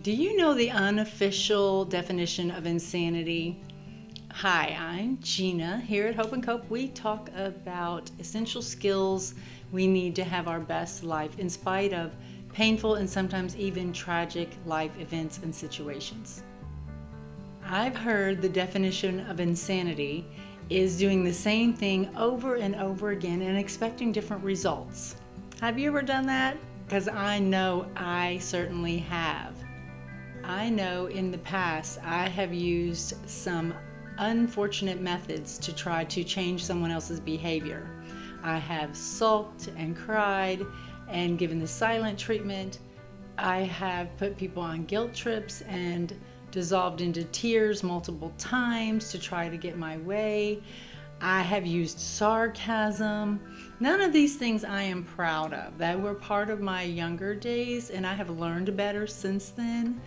Do you know the unofficial definition of insanity? Hi, I'm Gina. Here at Hope and Cope, we talk about essential skills we need to have our best life in spite of painful and sometimes even tragic life events and situations. I've heard the definition of insanity is doing the same thing over and over again and expecting different results. Have you ever done that? Because I know I certainly have. I know in the past I have used some unfortunate methods to try to change someone else's behavior. I have sulked and cried and given the silent treatment. I have put people on guilt trips and dissolved into tears multiple times to try to get my way. I have used sarcasm. None of these things I am proud of. That were part of my younger days, and I have learned better since then.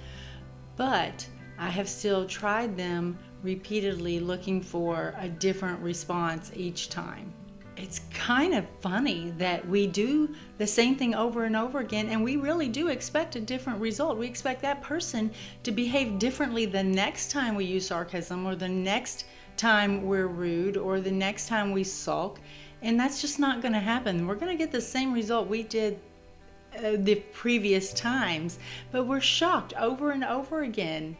But I have still tried them repeatedly, looking for a different response each time. It's kind of funny that we do the same thing over and over again, and we really do expect a different result. We expect that person to behave differently the next time we use sarcasm, or the next time we're rude, or the next time we sulk, and that's just not going to happen. We're going to get the same result we did the previous times, but we're shocked over and over again.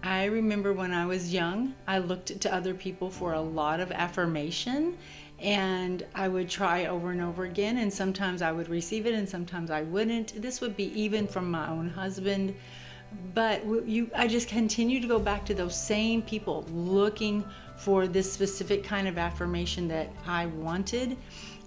I remember when I was young, I looked to other people for a lot of affirmation, and I would try over and over again, and sometimes I would receive it and sometimes I wouldn't. This would be even from my own husband. But I just continue to go back to those same people looking for this specific kind of affirmation that I wanted.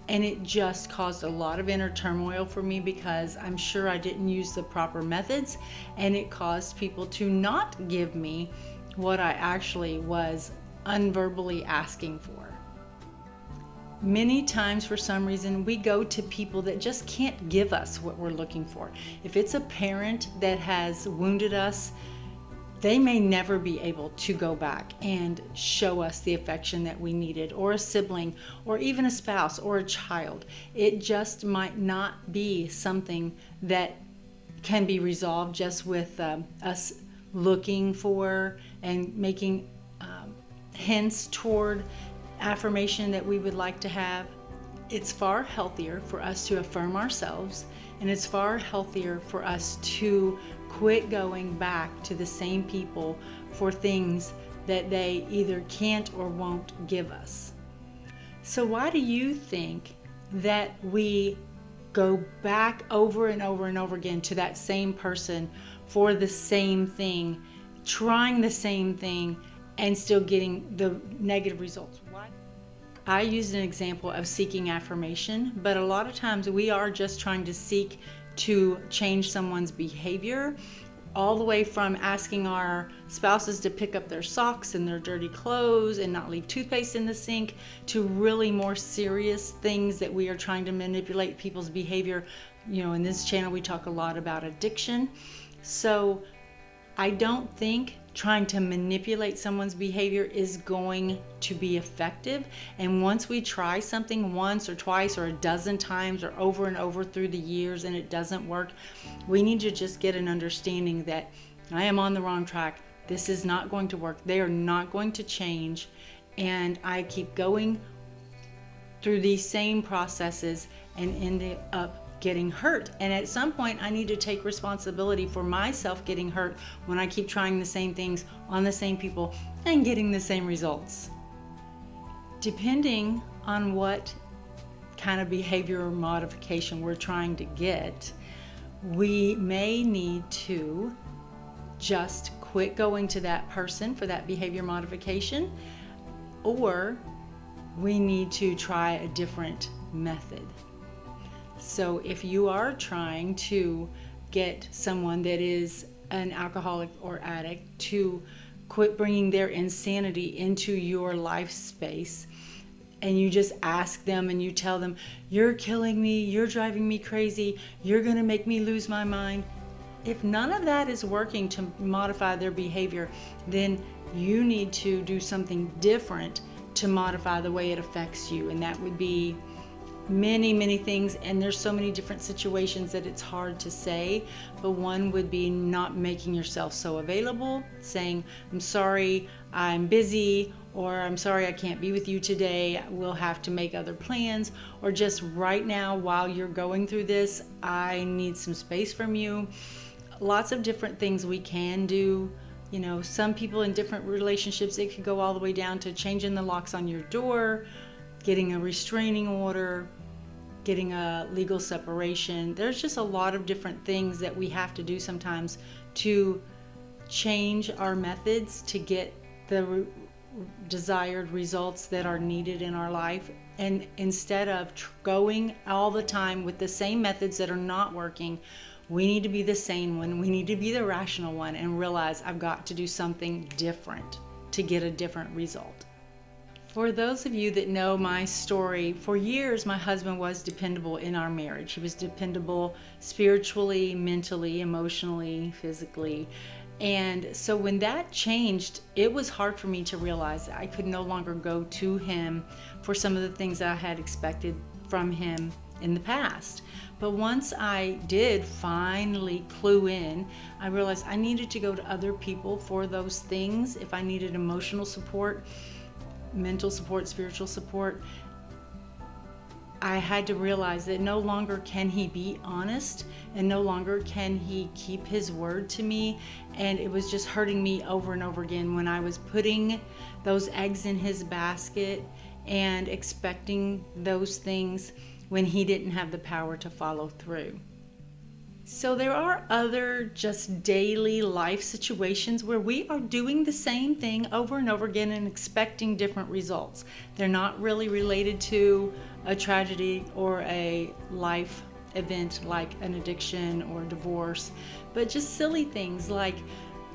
And it just caused a lot of inner turmoil for me, because I'm sure I didn't use the proper methods, and it caused people to not give me what I actually was unverbally asking for. Many times, for some reason, we go to people that just can't give us what we're looking for. If it's a parent that has wounded us, they may never be able to go back and show us the affection that we needed, or a sibling, or even a spouse, or a child. It just might not be something that can be resolved just with us looking for and making hints toward affirmation that we would like to have. It's far healthier for us to affirm ourselves, and it's far healthier for us to quit going back to the same people for things that they either can't or won't give us. So why do you think that we go back over and over and over again to that same person for the same thing, trying the same thing, and still getting the negative results? Why? I used an example of seeking affirmation, but a lot of times we are just trying to seek to change someone's behavior, all the way from asking our spouses to pick up their socks and their dirty clothes and not leave toothpaste in the sink, to really more serious things that we are trying to manipulate people's behavior. In this channel we talk a lot about addiction. So I don't think trying to manipulate someone's behavior is going to be effective. And once we try something once or twice or a dozen times or over and over through the years and it doesn't work, we need to just get an understanding that I am on the wrong track. This is not going to work. They are not going to change. And I keep going through these same processes and end up getting hurt. And at some point I need to take responsibility for myself getting hurt when I keep trying the same things on the same people and getting the same results. Depending on what kind of behavior modification we're trying to get, we may need to just quit going to that person for that behavior modification, or we need to try a different method. So if you are trying to get someone that is an alcoholic or addict to quit bringing their insanity into your life space, and you just ask them and you tell them, you're killing me, you're driving me crazy, you're going to make me lose my mind. If none of that is working to modify their behavior, then you need to do something different to modify the way it affects you. And that would be many things, and there's so many different situations that it's hard to say. But one would be not making yourself so available, saying, I'm sorry, I'm busy, or I'm sorry I can't be with you today, we'll have to make other plans, or just right now while you're going through this, I need some space from you. Lots of different things we can do. You know, some people in different relationships, it could go all the way down to changing the locks on your door, getting a restraining order, getting a legal separation. There's just a lot of different things that we have to do sometimes to change our methods to get the desired results that are needed in our life. And instead of going all the time with the same methods that are not working, we need to be the sane one. We need to be the rational one and realize I've got to do something different to get a different result. For those of you that know my story, for years my husband was dependable in our marriage. He was dependable spiritually, mentally, emotionally, physically. And so when that changed, it was hard for me to realize that I could no longer go to him for some of the things that I had expected from him in the past. But once I did finally clue in, I realized I needed to go to other people for those things. If I needed emotional support, mental support, spiritual support, I had to realize that no longer can he be honest, and no longer can he keep his word to me. And it was just hurting me over and over again when I was putting those eggs in his basket and expecting those things when he didn't have the power to follow through. So there are other just daily life situations where we are doing the same thing over and over again and expecting different results. They're not really related to a tragedy or a life event like an addiction or divorce, but just silly things like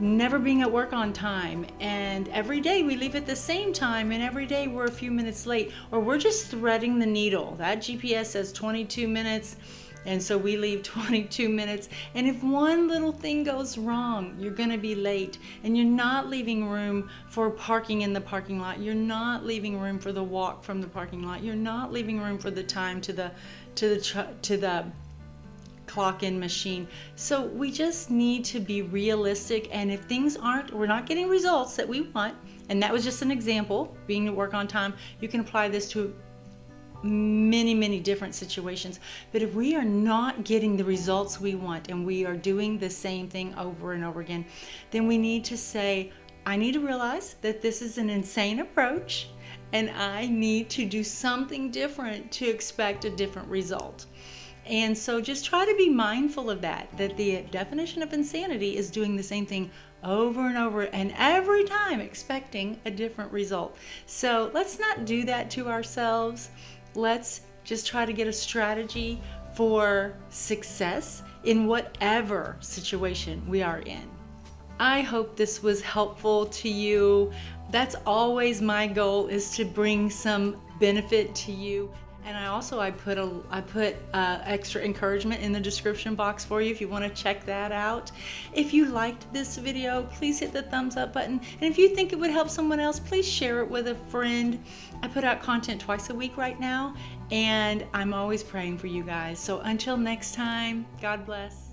never being at work on time, and every day we leave at the same time, and every day we're a few minutes late, or we're just threading the needle. That GPS says 22 minutes, and so we leave 22 minutes, and if one little thing goes wrong, you're going to be late, and you're not leaving room for parking in the parking lot. You're not leaving room for the walk from the parking lot. You're not leaving room for the time to the clock-in machine. So we just need to be realistic, and if things we're not getting results that we want, and that was just an example, being to work on time, you can apply this to many different situations. But if we are not getting the results we want and we are doing the same thing over and over again, then we need to say, I need to realize that this is an insane approach and I need to do something different to expect a different result. And so just try to be mindful of that the definition of insanity is doing the same thing over and over and every time expecting a different result. So let's not do that to ourselves. Let's just try to get a strategy for success in whatever situation we are in. I hope this was helpful to you. That's always my goal, is to bring some benefit to you. And I put extra encouragement in the description box for you if you want to check that out. If you liked this video, please hit the thumbs up button. And if you think it would help someone else, please share it with a friend. I put out content twice a week right now, and I'm always praying for you guys. So until next time, God bless.